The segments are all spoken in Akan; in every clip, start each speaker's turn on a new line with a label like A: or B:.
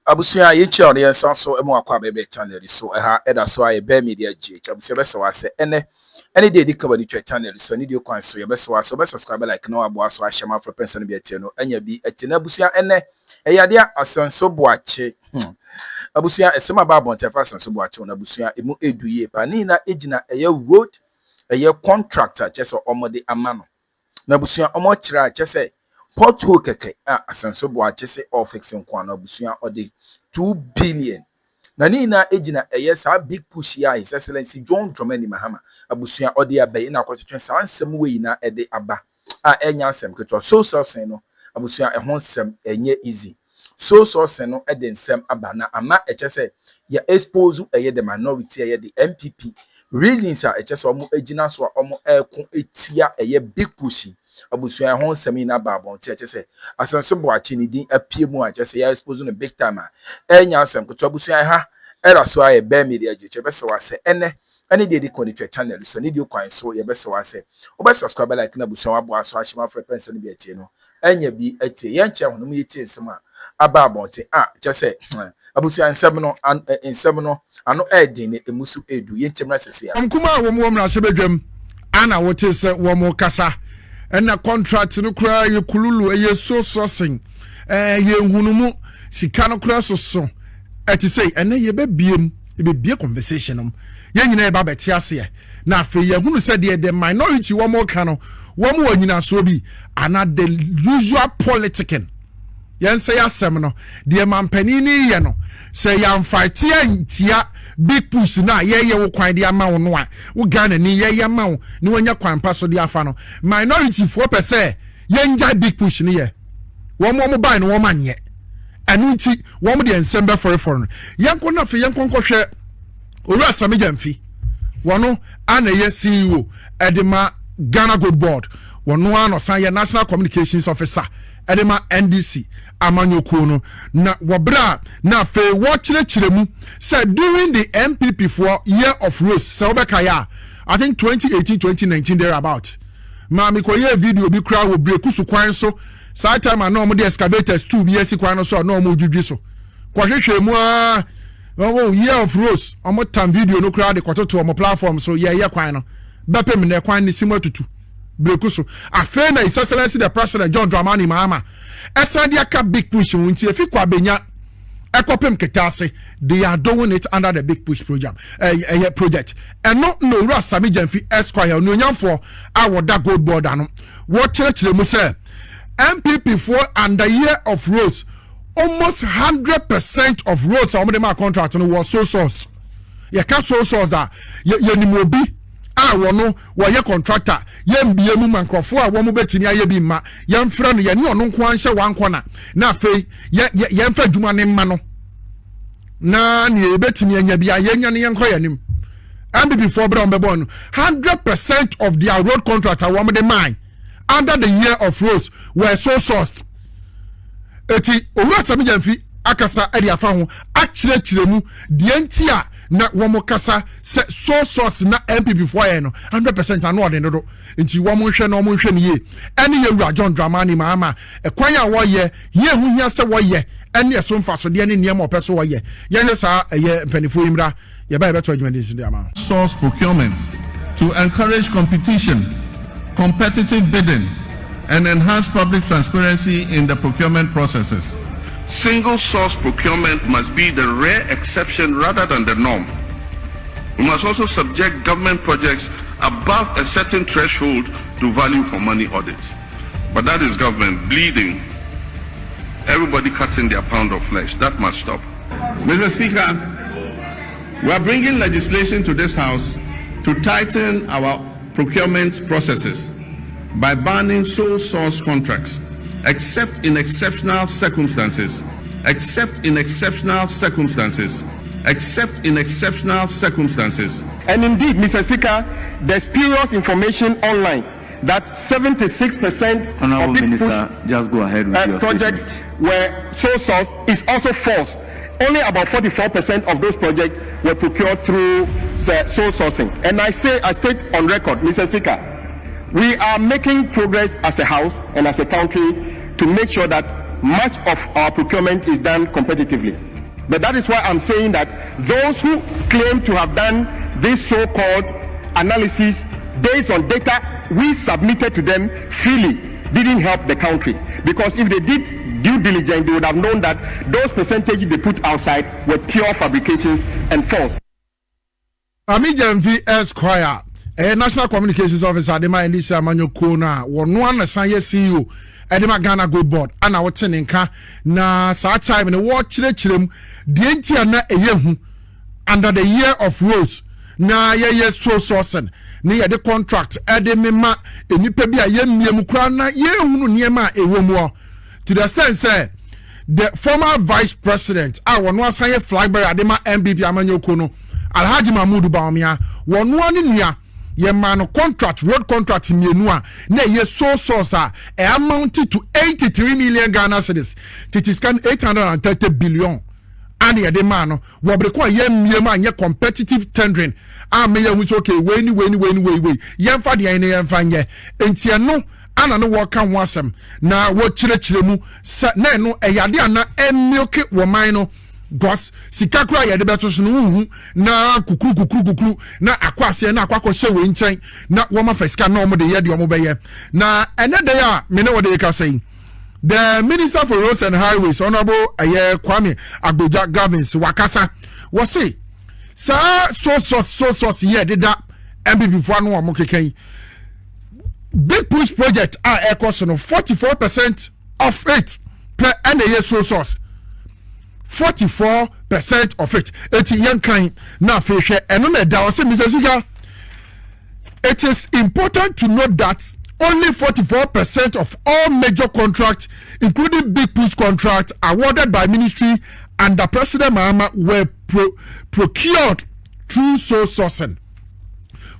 A: Abusia yechi audience so emu akwa bebe channel so ha eda so aye be media gh abusia be se wase ene day di kabadi twa channel so ni di kwan so ye be se wase be subscribe like no abo aso ahyema for person be atie no anya bi atie na abusia ene eyade Asenso Boakye abusia esema ba bon tefa Asenso Boakye na abusia emu eduye pa ni na ejina eye road eye contractor chese omode amano na abusia omo kira chese pothole keke Asenso Boakye se all fixing kwa na abusia ode 2 billion na nina ejina sa big push ya His Excellency John Dramani Mahama abusia ode abai na akotwetwe sa ansem we na ede aba enya ansem keto so sen no abusia ho nsem enye easy so sen no ede nsem aba na ama echese ya expose the minority the MPP reasons echese omo ejina so omo ekon etia big push abusia ho nsem na babon ti echese Asenso Boakye ni din apie mu echese ya expose no big time enya ansem keto abusia ha era so aye be media gye bese wase ene dey connect channel so ni dey kwan so ye bese wase obe subscribe like na abusia wabo aso ahyema for person bi atie no enya bi atie ye nche ho no mu yetie nsem aba abonte echese abusia nsem no ano edin ne emusu edu ye ntemra sese ya
B: amkuma wo mra se bedwam ana wote se wo mo kasa ena contract no kura ye kululu ye so sourcing ye hunumu sika no kura so eti say ene ye bie conversation ye nyina ye ba beti ase na afi ye hunu se the minority wo mo ka no wo mo wanyina so bi ana the usual politicking yen say asem no the mampanini ye no say yan fight antia big push na ye wo kwan de ama wo no a wo Ghana ni ye ma wo ni wanya kwan pa so de afa no minority 4% ye nja big push ni ye wo mo buy no wo manye anuti wo mo de ensemble for yanko na fe yanko hwe owura sami jamfi wono ana ye CEO edema Ghana Gold Board wono ano san ye National Communications Officer edema NDC amanyoku no na wobra na fe wo chirechiremu say during the MPP for year of rose so bekaya I think 2018-2019 there about ma me koye video bi kra wo break su kwan so saa time na mo de excavators 2 bi esi kwan no so na mo dwudwi so kwahwehwe mu year of rose omo tam video no kra de kototo omo platform so ye kwan no bepem na kwan ni simu atutu break so afa na His Excellency the President John Dramani Mahama esa dia ka big push wunti efi kwa benya ekopem ketase they are doing it under the big push program project and no Rasami Jamfi Esquire no nyamfo awoda Gold Board ano wo kire mu say MPP for under year of roads almost 100% of roads on the contract no was so sourced ye ka so sourced that ye ni mobi wono wo ye contractor ye mbie mu mankrofo a wo mo betini aye bi ma ye mfra no ye ne ono nko anhye wankona na afei ye mfa dwuma ne mma no na ne ye betini anya bia ye nya ne ye nko yanim and before bra on be born 100% of their road contract are wo mo de mine under the year of roads were so sourced eti owura Sami Jamfi akasa eri afa ho akirechiremu de ntia na womo kasa so source na MPP for ye no 100% na no de do nti womo hwe na womo hwe ne ye ene ye wura John Dramani Mahama ekwan a wo ye hu hia se wo ye ene so mfa so de ne niam opeso wo ye ne sa ye mpanifo imra ye ba ye beto adwuma de sin ama
C: source procurement to encourage competition, competitive bidding, and enhance public transparency in the procurement processes.
D: Single source procurement must be the rare exception rather than the norm. We must also subject government projects above a certain threshold to value for money audits. But that is government bleeding, everybody cutting their pound of flesh. That must stop.
C: Mr. Speaker, we are bringing legislation to this House to tighten our procurement processes by banning sole source contracts, except in exceptional circumstances, except in exceptional circumstances, except in exceptional circumstances.
E: And indeed, Mr. Speaker, there's spurious information online that 76%
F: Honorable Minister, just go ahead with your
E: projects
F: statement.
E: were sole source is also false. Only about 44% of those projects were procured through sole sourcing. And I state on record, Mr. Speaker, we are making progress as a house and as a country to make sure that much of our procurement is done competitively. But that is why I'm saying that those who claim to have done this so-called analysis based on data we submitted to them freely didn't help the country. Because if they did due diligence, they would have known that those percentages they put outside were pure fabrications and false.
B: Amijan V. Esquire, a National Communications Officer, Adema Elisa Manyo Kona, one Sanye CEO, Adema Ghana Good Board, and our Tenenka, na sa time in the war chilem, Dientia na eyehu, under the year of rose, na ye so sourcing, near the contract, Ademema, Enipebia Yem Yemukrana, Yemu Niema, a womo. To the extent, say, the former vice president, our one Sanye flag bearer, Adema MBP Amanyo Kono, Alhaji Mahmoud Baumia, one nia, ye man contract, road contract in Yenua, ne ye so source, amounted to 83 million Ghana cedis, it is 830 billion. And ye demand, what require ye competitive tendering. I may who's okay, way, yen for the ene fan ye, and no. Ana no work kan wasem na wo chirechiremu na no eyade na emioke wo man no gos sika kura yede beto so no hu na kukuru na akwase na akwakose we nchen na wo ma fasika na omo de yede omo beye na ene dey a me ne wo de ka say the Minister for Roads and Highways Honorable Kwame Agboja Gavins wakasa wo say sa so ye de da MPP fo no omo keken big push project are cost 44% of it per NAA source. 44% of it. It's young kind now fish and on Mr. Speaker. It is important to note that only 44% of all major contracts, including big push contracts awarded by ministry under President Mahama, were procured through source sourcing.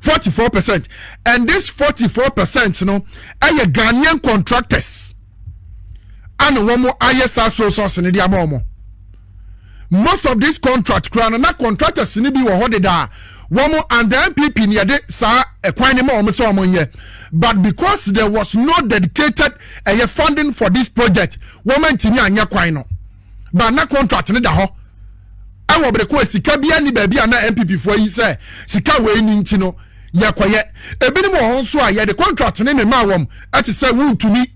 B: 44%, and this 44%, you know, are Ghanaian contractors, and one more ISR source in the amomo. Most of these contracts, not contractors in the Wahodida, one more and the MPP near the Sa Equanimo, but because there was no dedicated funding for this project, woman Tinia and Yaquino, but not contract in the ho. I will request Sika Biani baby and MPP for you say, Sika way Nintino. Yakwaye ebini mo honso a ye the contract ne me mawom ati say won to me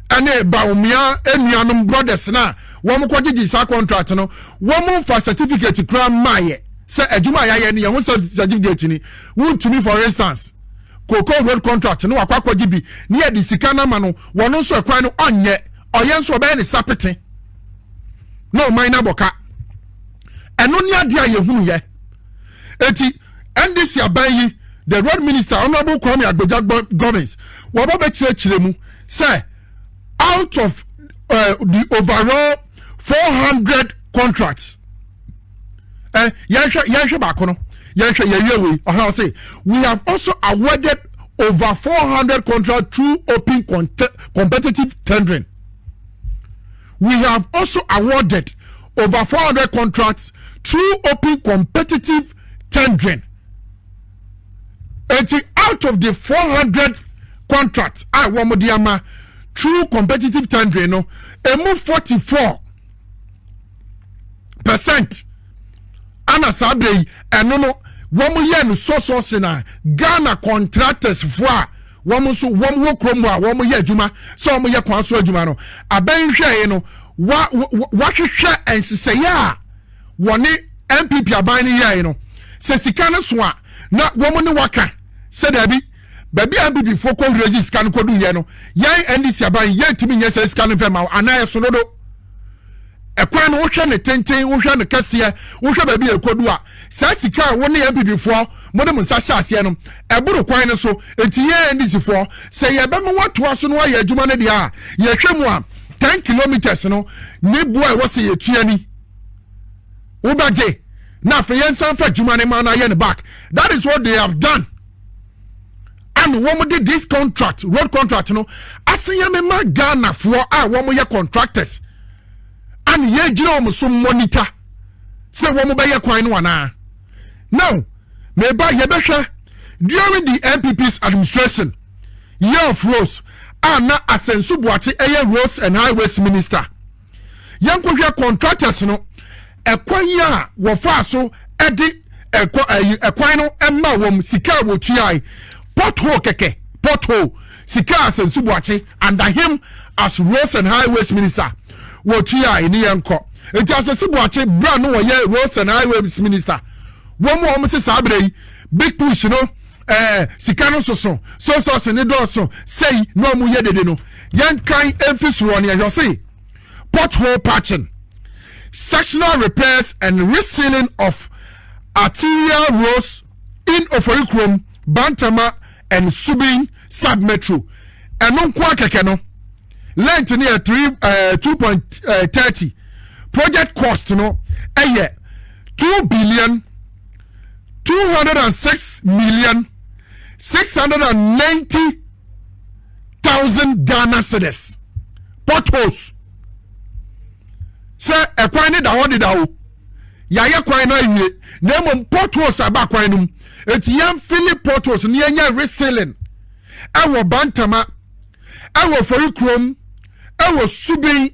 B: ane baumia enuanom brothers na wom kwagigi sa contract no wom for certificate kra maye say adwuma ya ne ye ho certificate ni won to me for instance Cocoa road contract no akwakwagi bi ne ye di sika na ma no wono so ekwan no onye oye nso be ne sapete no minor boka eno ni ade aye hunu ye eti ndc aban the road minister Honorable Kwame Agboja Gomez wababa chirechiremu say out of the overall 400 contracts yansha bakono yansha yewe oha say we have also awarded over 400 contracts through open competitive tendering. We have also awarded over 400 contracts through open competitive tendering. And out of the 400 contracts, I want to through competitive tendering, no, a move 44%. Anna Sabe, and no, 1 million source in Ghana contractors for 1 month, 1 work room, 1 year Juma, so we are Quanso Jumano. A ben share, you know, what share and say, yeah, 1 MPP are buying here, you know, says Sikana Swan, not woman waka. Said baby MPP for call resist scan kodu ye no yan NDC aban yan timi nye say scan fema ana sonodo ekwan no hwe ne tenten wo hwe ne kase wo hwe baby ekodu a sa sika wo ne MPP for mo de munsa hyase no eburu kwan ne so enti ye NDC for say ye be mo wato aso no ya adwuma ne dia ye hwe mu a 10 kilometers no ne boy wo say ye tuani wo baje na fe yen san fa adwuma ne ma na ye ne back. That is what they have done. And when we did this contract, road contract, you know, I see me ma Ghana for when we contractors. And ye jino some monitor. Say when we buy a coin one. Now, me buy ye besha during the MPP's administration, year of Rose, and Asenso Boakye Roads and Highways Minister. Young contractors, you know, ekwan ya wo fa so edi ekwan no emma wom sika wo tuai pothole keke pothole sika Asenso Boakye under him as Roads and Highways Minister wo tuai ni yenko enti Asenso Boakye bra no wo ye Roads and Highways Minister wo se sabre big push no sika no so ne do so say no mu ye dede no yan kan emfisuro ne yo say pothole patching, sectional repairs and resealing of arterial roads in Oforikrom, Bantama and Subin sub-metro. And non kwa keke no length near 2.30 project cost no 2,206,690,000 Ghana cedis. Potholes. Say ekwan ne da ho de da wo ya ye kwan na wie na mom potholes aba kwan num eti yam fili potholes ne nya resealing ewo Bantama ewo Forikrom ewo Subin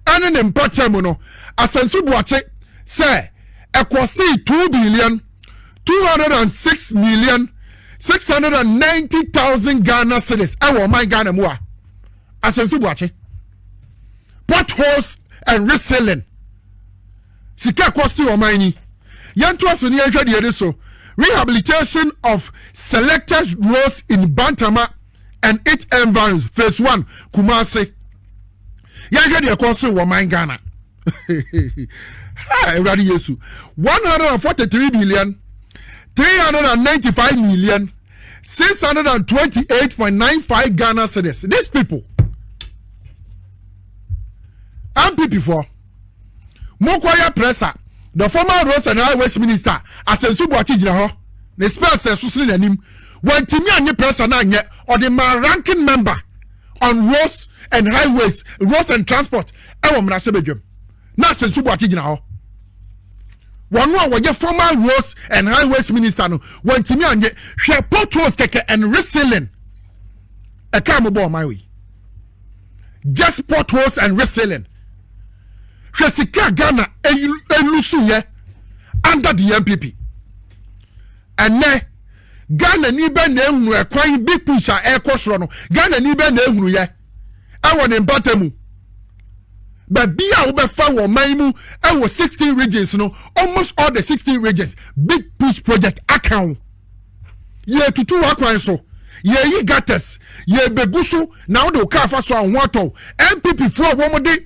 B: ane ne mpatam no Asenso Boakye say ekosti 2,206,690,000 Ghana cedis ewo my Ghana mu a Asenso Boakye potholes and reselling sika cost o mani yanto aso ne hwede yede so rehabilitation of selected roads in Bantama and its environs phase 1 Kumasi yanhwede cost o man Ghana ha everybody yesu 143 billion 395 million 628.95 Ghana cedis. These people MPP for Mokwaya Pressa, the former Roads and Highways Minister, Asenso Boakye jina ho. Ne spell says susini nanim. When Timi anye Pressa na anye, or the ranking member on roads and highways, roads and transport, ewo mnase bedwem. Na Asenso Boakye jina ho. Wanu a woje former Roads and Highways Minister no, when Timi anye, hwe potholes keke and resealing. Eka mo bo my way. Just potholes and resealing. Sika Ghana elusu ye under the MPP. And ne Ghana ni be na ehunu ekwan big push a ekosoro no Ghana ni be na ehunu ye ewo ne mbatamu but bia wo be fa wo manmu ewo 16 regions no almost all the 16 regions big push project account ye tutu akwan so ye yi gates ye begusu na wo de ka fa so anwoto MPP for wo mo de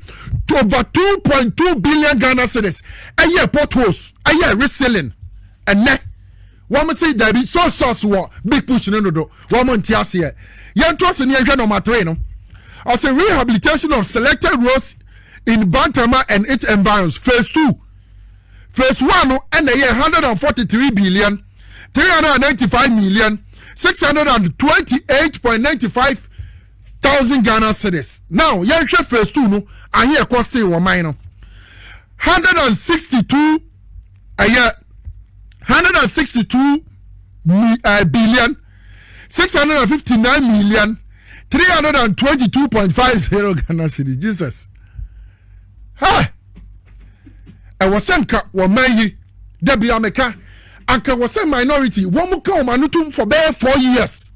B: over 2.2 billion Ghana cedis a year potholes a year reselling and ne one say there be so source war big push no do one month here yanto se ne hwe no matre no I say rehabilitation of selected roads in Bantama and its environs phase 2 phase 1 no and a year 143 billion 395 million 628.95 thousand Ghana cedis. Now, yanhwe phase 2 no ahe cost wo man no 162 billion 659 million 322.50 Ghana cedis. Jesus. Ha. I was sanka wo man yi debi ameka anka was a minority wo mu ka o manutum for bare 4 years.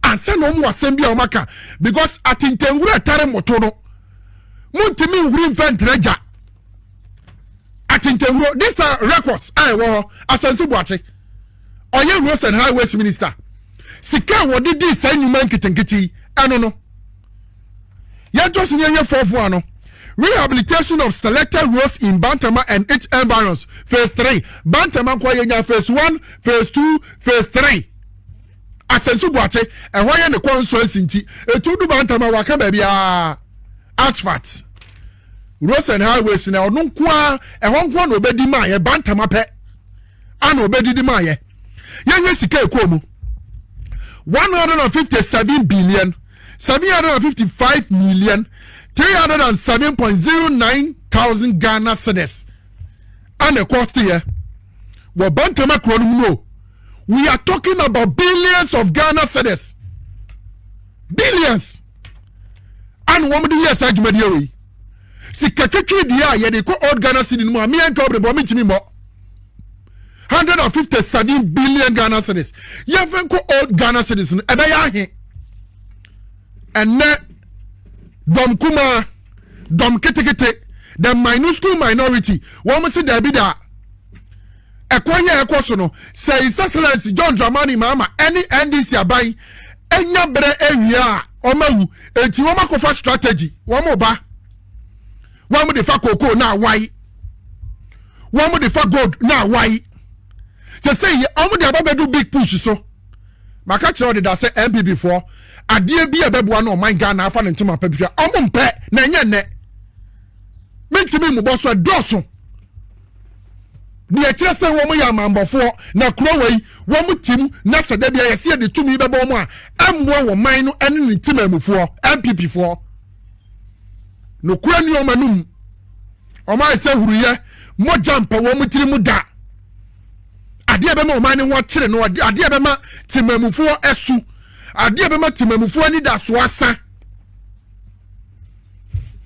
B: And send no more assembly or maka because at intengura tare motono muntimi nguri mfentreja at intenguro. These are records I wo Asenso Boakye oye Roads and Highways Minister sika wodi di say nyuma nkitenkiti eno no yanto sinye 44 no rehabilitation of selected roads in Bantama and its environs phase 3 Bantama kwa yenya phase 1 phase 2 phase 3 Asenso Boakye ehwa ye ne constituency nti etudu Bantama waka ba bia asphalt Roads and Highways na ono nkoa ehwa nkoa na obedi ma ye Bantama pe ana obedi di ma ye yenwe sika ekomu 157 billion 755 million 307.09 thousand Ghana cedis and the cost here we Bantama kronum no. We are talking about billions of Ghana cedis. Billions. And one of the years I sikatwetwe dia ye de ko old Ghana cedi mu am yen tobre bo mitimi mo 157 billion Ghana cedis ye fen ko old Ghana cedis no ebe ya he enne dom kuma dom ketekete the minuscule minority wo mo se da bi da ekwanya ekoso no say his excellency John Dramani Mahama any NDC abai enya bere ewia omawu enti wo makofa strategy wo mo ba wo mo de fa koko na wai wo mo de fa gold na wai say o mo de ababedu big push so maka kire o de da say MPP for ade bi ebeboa na o man Ghana afa ne ntoma pabia o mo mpe na enya ne mentimi mu boso doso de kire say wo mo ya mambofo na krowai wo mo tim na sada bia yesi de tumi bebo mo a ammo wo man no ene ne tim amufo MPP for no kura ni o manum o ma se huruye mo jampa wo mo tiri mu da ade be ma o man ne wo kire no ade be ma timamufo esu ade be ma timamufo ni da so asa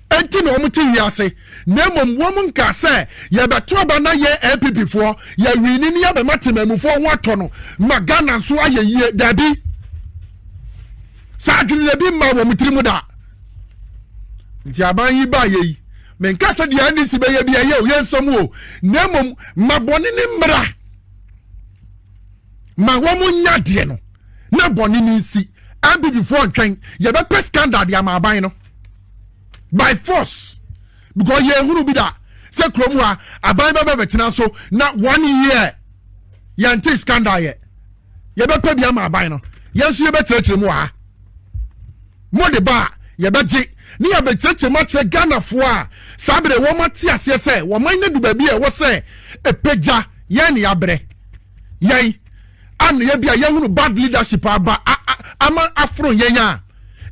B: enti no mo ti wiase na mom wo mun ka se ye beto ba na ye MPP for ye wini ni ye be matemamufo ho ato no magana so ayeye dabi sa adwene bi ma wo mutiri mu da nti aban yi ba ye men ka se dia ni si be ye bia ye o ye nsom o na mom mabone ni mra ma wo mun nya de no na bone ni si MPP for ntwen ye be pe scandal dia ma aban no by force because ye huru bi da se kromu a aban ba betina so na 1 year yante scandal ye be pa bia ma aban no yenso ye betrechire mu a mo de ba ye beje ni ye betrechire ma kire Ghana fo a sabre wo mate ase se wo man na du ba bi e wo se epeja ye ne yabre yen an ye bia ye huru bad leadership aba ama afro yen a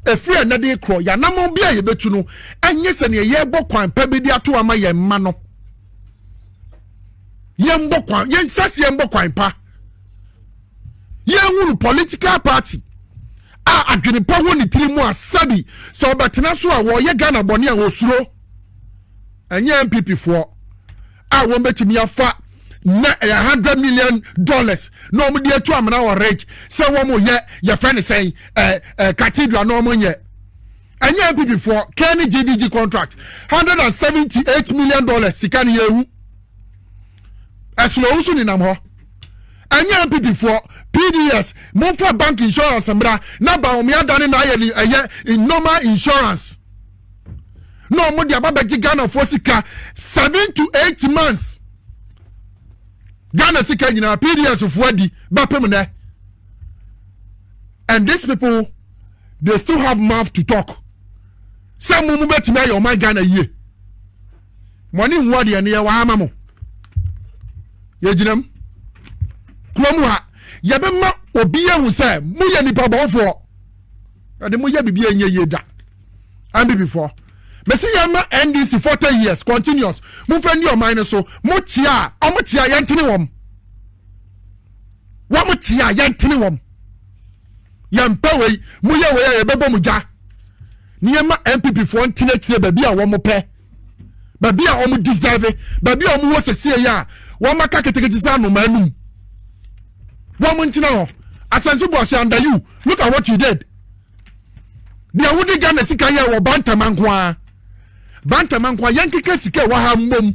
B: efie na de kro ya namon bia ye betu no enye se ne ye bokwan pa bedi ato ama ye mma no ye mbokwan ye nsase ye mbokwan pa ye huru political party a adwene pa ho ni tiri mu asabi so obetena so a wo ye Ghana bone a osuro enye MPP fo a wo betimi afa na $100 million no mo de atu amana wo rich se wo mo ye friend say cathedral no mo nye anya MPP for Kenny GVG contract $178 million sika ni yewu eslo usu ni nam ho anya MPP for PDS mo for bank insurance mbra na ba o me adane na ye in normal insurance no mo de ababeji Ghana for sika 7 to 8 months Ghana sika nyina PDS fuadi bapem na and these people they still have mouth to talk some mu betime ayo man Ghana yie money nwode ne ye wa amamo ye ginam kromu ha ye be ma obi ehu se mu ye nipa bofo ade mu ye bibia enye ye da and before Messi yama NDC 40 years continuous. Mu fendi o mine so mu tia yentini wom. Wa mu tia yentini wom. Yampewe mu ye we ye bebo mu ja. Ni yama MPP for ntine tire baby a wo mo pe. Baby a wo mu deserve, baby a wo sese ya. Wo maka ketekete sa no manum. Wo mu ntina ho. Asenso Boakye under you. Look at what you did. Dia wudi Ghana sika ye wo bantamankwa. Bantamankwa yankeke sika wa ha mbom.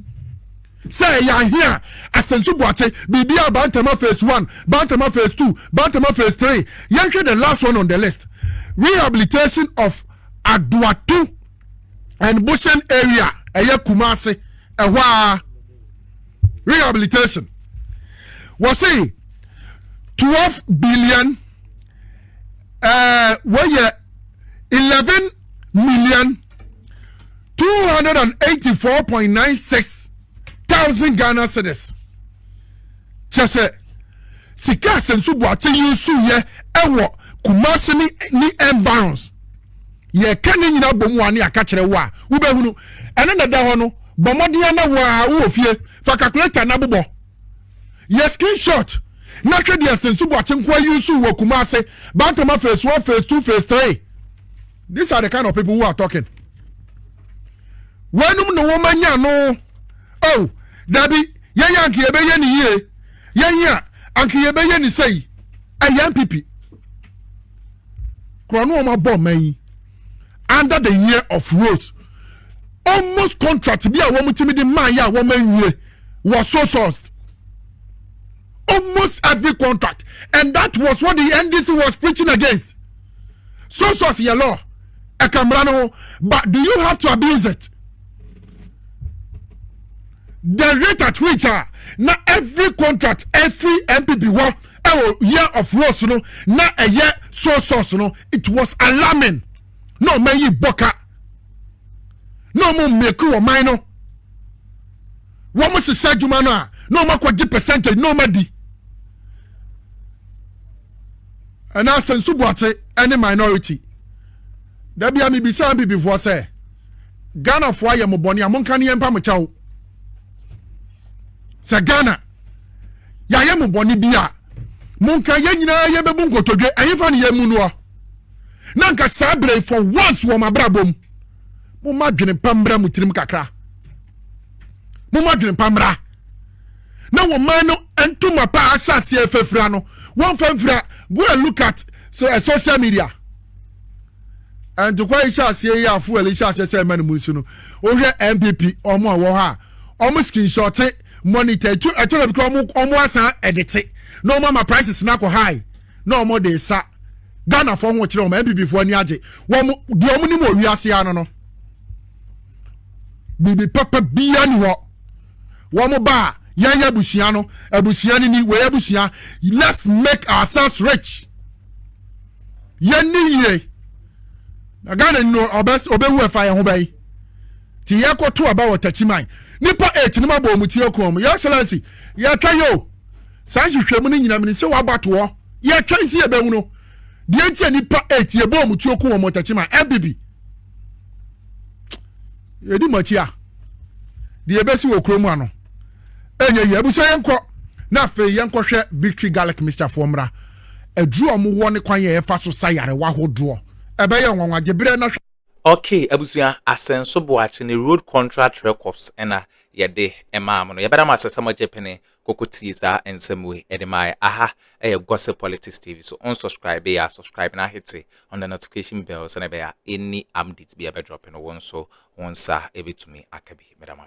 B: Say ya here Asenso Boakye bibia bantama phase 1, bantama phase 2, bantama phase 3. Yanke the last one on the list. Rehabilitation of Addo and Bushen area eye Kumasi ehwa rehabilitation. Was say 12 billion where 11,284,96 thousand Ghana cedis. Chese sika Asenso Boakye yusu ye ewo Kumasi ni environs. Ye kani nyina bomu ani aka kire wa wo behunu ene na da ho no bomodin na wa wo fie fa calculator na bobo ye screenshot na twede Asenso Boakye nkwa yusu wo Kumasi bantama phase 1 phase 2 phase 3. These are the kind of people who are talking. Wenum no woman ya no. Oh, Dabi, yanki ebeye ni ye. Yanya, anki ebeye ni say. Ayan pipi. Krono ma bomb me. Under the year of rose. Almost contract be a woman to me the man ya woman ye was so sourced. Almost every contract. And that was what the NDC was preaching against. So source your law. A camrano, but do you have to abuse it? The rate at which now every contract, every MPP one year of rose, no, now a year so source, no, it was alarming. No man you boka. No more make or minor. What must say Jumana? No more quite percentage, no madi. And Asenso Boakye any minority. There be a me bisa me before say Ghana for ya moboni amon kan yempa mo chawo. Say Ghana ya ye moboni bia mon kan ye nyina ye bebu nkotodwe ayefa ne ye mu no. Na nka sabre for once wo mabrabom. Mo madwene pambra mutirim kakra. Mo madwene pambra. Na wo man no entuma pa asase efefra no. One famfra go and look at social media. And to quite shall say ya fuel shall say man musuno. Over MPP or more ha. Almost screenshot it, monitor to a total become almost edit it. No mama prices not high. No more they sa. Ghana for what you MPP for Niaje. One the only more we are seeing no. Bibi papa bianwa. One more bar. Yanya Busiano, Abusiani ni we Abusia. Let's make ourselves rich. Yanni ye. Agana no obes obewu fire hobay. Ti yako to about tachimai. Nipa 8 nima bo mutio kom. Your excellency, ya kayo. Sanji hwemu ni nyina mini se wabato wo. Ya twansi ebe hu no. Die ntia nipa 8 ye bo mutio kom mo tachimai. MBB. Yedi machia. Die besi wo kromu ano. Enye ye buso yenko na fe yenko hwe Victory Garlic Mr Formra adru omo woni kwan ye fa so sayare wa hodo ebe ye nwanwa gebre na
G: okay abusua Asenso Boakye ne road contract records ena ye de emam no ye beda ma asesama jepene kokoti sa ensemwe edemai aha gossip politics TV so unsubscribe ya subscribe na hit on the notification bell so na be any updates be ebe drop no won so won sa ebetumi akabi beda ma